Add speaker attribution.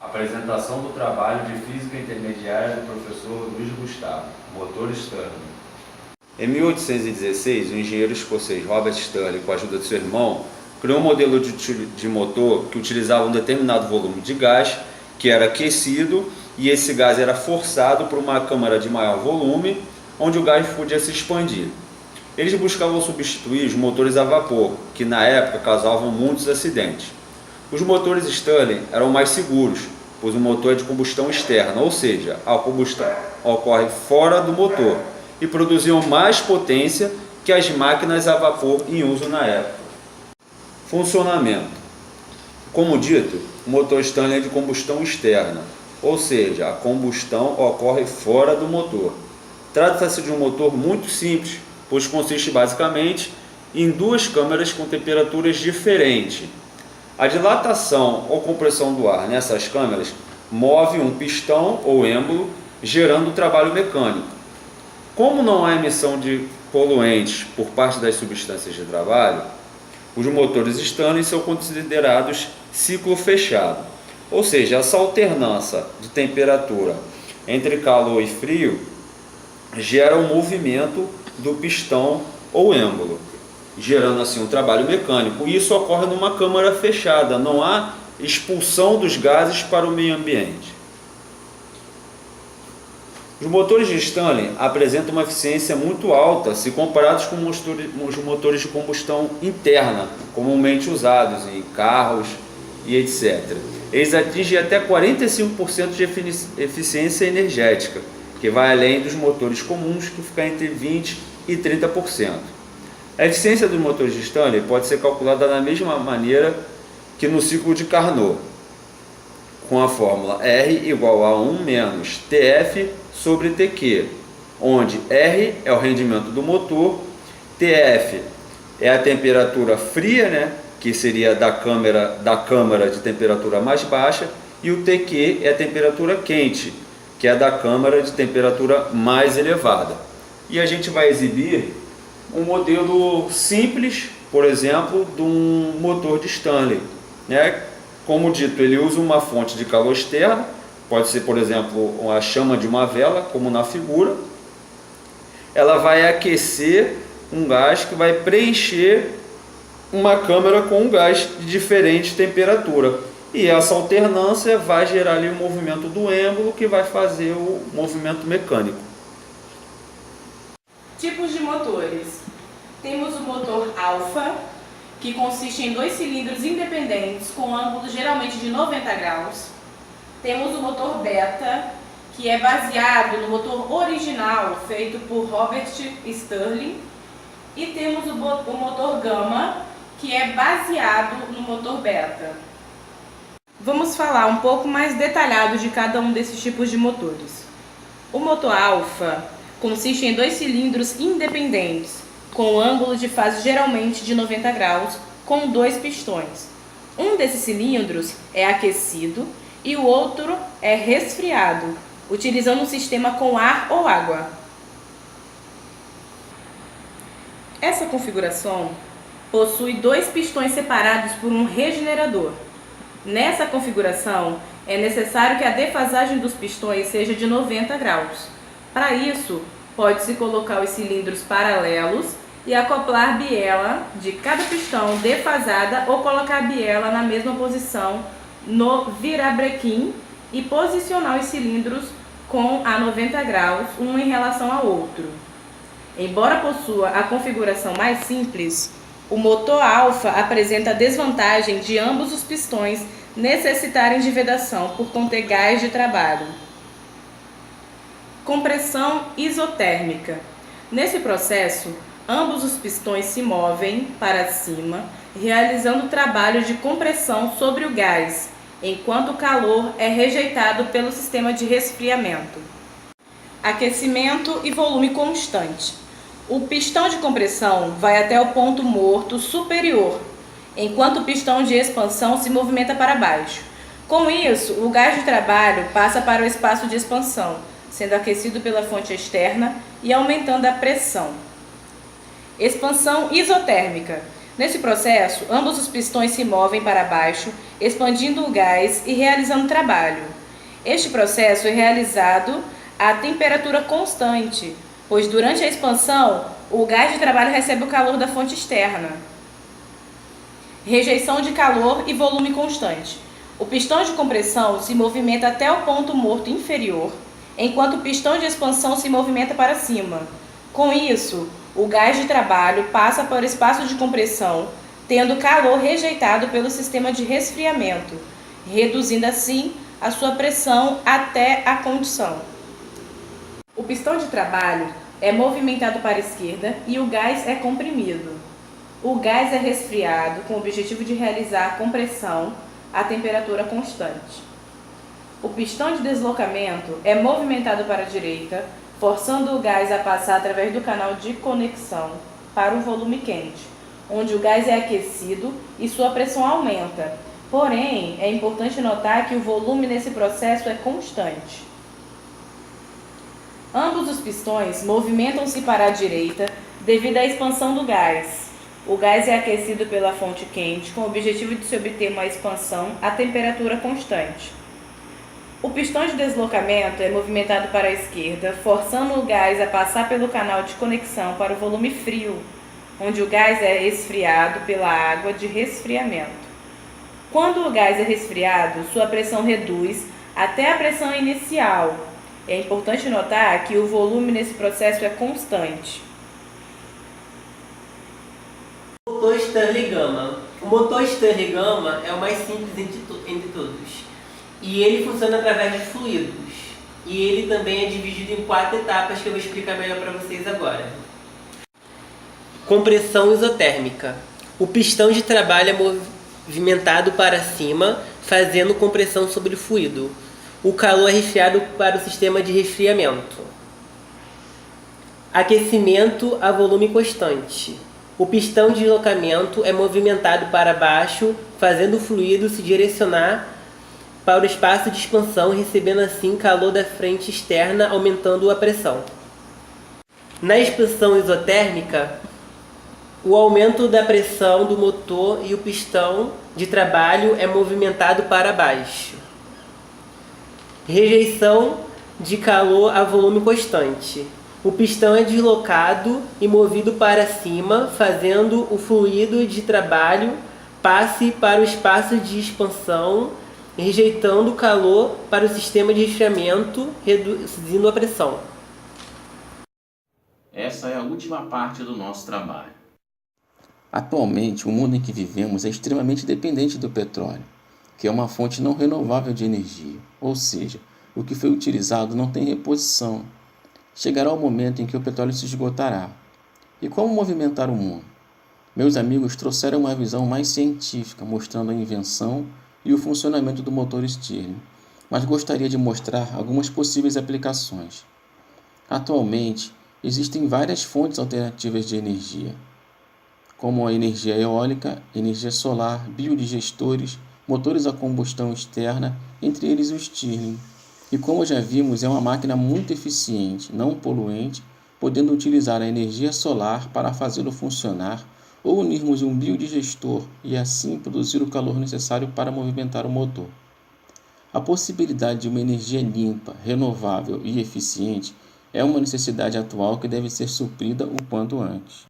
Speaker 1: Apresentação do trabalho de Física Intermediária do professor Luiz Gustavo, motor Stirling. Em 1816, o engenheiro escocês Robert Stirling, com a ajuda de seu irmão, criou um modelo de motor que utilizava um determinado volume de gás, que era aquecido, e esse gás era forçado por uma câmara de maior volume, onde o gás podia se expandir. Eles buscavam substituir os motores a vapor, que na época causavam muitos acidentes. Os motores Stirling eram mais seguros, pois o motor é de combustão externa, ou seja, a combustão ocorre fora do motor, e produziam mais potência que as máquinas a vapor em uso na época. Funcionamento. Como dito, o motor Stirling é de combustão externa, ou seja, a combustão ocorre fora do motor. Trata-se de um motor muito simples, pois consiste basicamente em duas câmaras com temperaturas diferentes. A dilatação ou compressão do ar nessas câmaras move um pistão ou êmbolo, gerando trabalho mecânico. Como não há emissão de poluentes por parte das substâncias de trabalho, os motores Stirling são considerados ciclo fechado, ou seja, essa alternância de temperatura entre calor e frio gera o movimento do pistão ou êmbolo, gerando assim um trabalho mecânico. Isso ocorre numa câmara fechada, não há expulsão dos gases para o meio ambiente. Os motores de Stirling apresentam uma eficiência muito alta se comparados com os motores de combustão interna, comumente usados em carros e etc. Eles atingem até 45% de eficiência energética, que vai além dos motores comuns, que fica entre 20% e 30%. A eficiência dos motores de Stirling pode ser calculada da mesma maneira que no ciclo de Carnot, com a fórmula R igual a 1 menos TF sobre TQ, onde R é o rendimento do motor, TF é a temperatura fria, que seria da câmara de temperatura mais baixa, e o TQ é a temperatura quente, que é da câmara de temperatura mais elevada. E a gente vai exibir um modelo simples, por exemplo, de um motor de Stirling. Como dito, ele usa uma fonte de calor externa, pode ser, por exemplo, a chama de uma vela, como na figura. Ela vai aquecer um gás que vai preencher uma câmara com um gás de diferente temperatura. E essa alternância vai gerar ali o movimento do êmbolo, que vai fazer o movimento mecânico.
Speaker 2: Tipos de motores. Temos o motor alfa, que consiste em dois cilindros independentes com ângulo geralmente de 90 graus. Temos o motor beta, que é baseado no motor original feito por Robert Stirling. E temos o motor gama, que é baseado no motor beta. Vamos falar um pouco mais detalhado de cada um desses tipos de motores. O motor alfa consiste em dois cilindros independentes, com ângulo de fase geralmente de 90 graus, com dois pistões. Um desses cilindros é aquecido e o outro é resfriado, utilizando um sistema com ar ou água. Essa configuração possui dois pistões separados por um regenerador. Nessa configuração, é necessário que a defasagem dos pistões seja de 90 graus. Para isso, pode-se colocar os cilindros paralelos e acoplar a biela de cada pistão defasada ou colocar a biela na mesma posição no virabrequim e posicionar os cilindros com a 90 graus, um em relação ao outro. Embora possua a configuração mais simples, o motor alfa apresenta a desvantagem de ambos os pistões necessitarem de vedação por conter gás de trabalho. Compressão isotérmica. Nesse processo, ambos os pistões se movem para cima, realizando o trabalho de compressão sobre o gás, enquanto o calor é rejeitado pelo sistema de resfriamento. Aquecimento e volume constante. O pistão de compressão vai até o ponto morto superior, enquanto o pistão de expansão se movimenta para baixo. Com isso, o gás de trabalho passa para o espaço de expansão, sendo aquecido pela fonte externa e aumentando a pressão. Expansão isotérmica. Nesse processo, ambos os pistões se movem para baixo, expandindo o gás e realizando trabalho. Este processo é realizado a temperatura constante, pois durante a expansão, o gás de trabalho recebe o calor da fonte externa. Rejeição de calor e volume constante. O pistão de compressão se movimenta até o ponto morto inferior, enquanto o pistão de expansão se movimenta para cima. Com isso, o gás de trabalho passa para o espaço de compressão, tendo calor rejeitado pelo sistema de resfriamento, reduzindo assim a sua pressão até a condição. O pistão de trabalho é movimentado para a esquerda e o gás é comprimido. O gás é resfriado com o objetivo de realizar a compressão a temperatura constante. O pistão de deslocamento é movimentado para a direita, forçando o gás a passar através do canal de conexão para o volume quente, onde o gás é aquecido e sua pressão aumenta. Porém, é importante notar que o volume nesse processo é constante. Ambos os pistões movimentam-se para a direita devido à expansão do gás. O gás é aquecido pela fonte quente com o objetivo de se obter uma expansão a temperatura constante. O pistão de deslocamento é movimentado para a esquerda, forçando o gás a passar pelo canal de conexão para o volume frio, onde o gás é esfriado pela água de resfriamento. Quando o gás é resfriado, sua pressão reduz até a pressão inicial. É importante notar que o volume nesse processo é constante.
Speaker 3: Motor Stirling-Gamma. O motor Stirling-Gamma é o mais simples entre todos. E ele funciona através de fluidos. E ele também é dividido em 4 etapas que eu vou explicar melhor para vocês agora. Compressão isotérmica. O pistão de trabalho é movimentado para cima, fazendo compressão sobre o fluido. O calor é resfriado para o sistema de resfriamento. Aquecimento a volume constante. O pistão de deslocamento é movimentado para baixo, fazendo o fluido se direcionar para o espaço de expansão, recebendo assim calor da frente externa, aumentando a pressão. Na expansão isotérmica, o aumento da pressão do motor e o pistão de trabalho é movimentado para baixo. Rejeição de calor a volume constante. O pistão é deslocado e movido para cima, fazendo o fluido de trabalho passe para o espaço de expansão, rejeitando o calor para o sistema de resfriamento, reduzindo a pressão.
Speaker 4: Essa é a última parte do nosso trabalho.
Speaker 1: Atualmente, o mundo em que vivemos é extremamente dependente do petróleo, que é uma fonte não renovável de energia, ou seja, o que foi utilizado não tem reposição. Chegará o momento em que o petróleo se esgotará. E como movimentar o mundo? Meus amigos trouxeram uma visão mais científica, mostrando a invenção e o funcionamento do motor Stirling, mas gostaria de mostrar algumas possíveis aplicações. Atualmente, existem várias fontes alternativas de energia, como a energia eólica, energia solar, biodigestores, motores a combustão externa, entre eles o Stirling. E como já vimos, é uma máquina muito eficiente, não poluente, podendo utilizar a energia solar para fazê-lo funcionar ou unirmos um biodigestor e assim produzir o calor necessário para movimentar o motor. A possibilidade de uma energia limpa, renovável e eficiente é uma necessidade atual que deve ser suprida o quanto antes.